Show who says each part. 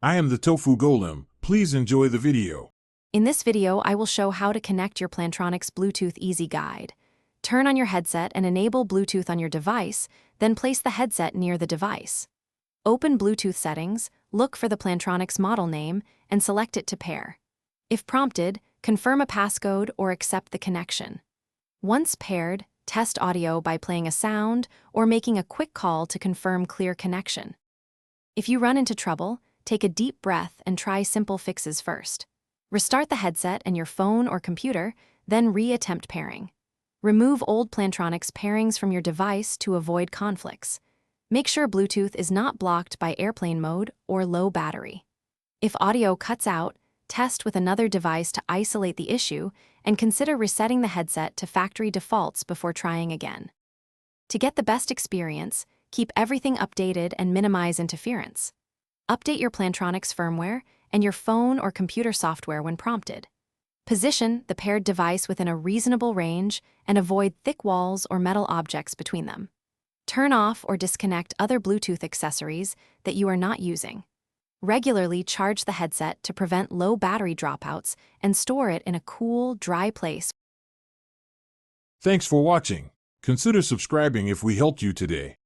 Speaker 1: I am the Tofu Golem. Please enjoy the video.
Speaker 2: In this video, I will show how to connect your Plantronics Bluetooth Easy Guide. Turn on your headset and enable Bluetooth on your device, then place the headset near the device. Open Bluetooth settings, look for the Plantronics model name, and select it to pair. If prompted, confirm a passcode or accept the connection. Once paired, test audio by playing a sound or making a quick call to confirm clear connection. If you run into trouble, take a deep breath and try simple fixes first. Restart the headset and your phone or computer, then re-attempt pairing. Remove old Plantronics pairings from your device to avoid conflicts. Make sure Bluetooth is not blocked by airplane mode or low battery. If audio cuts out, test with another device to isolate the issue and consider resetting the headset to factory defaults before trying again. To get the best experience, keep everything updated and minimize interference. Update your Plantronics firmware and your phone or computer software when prompted. Position the paired device within a reasonable range and avoid thick walls or metal objects between them. Turn off or disconnect other Bluetooth accessories that you are not using. Regularly charge the headset to prevent low battery dropouts and store it in a cool, dry place.
Speaker 1: Thanks for watching. Consider subscribing if we helped you today.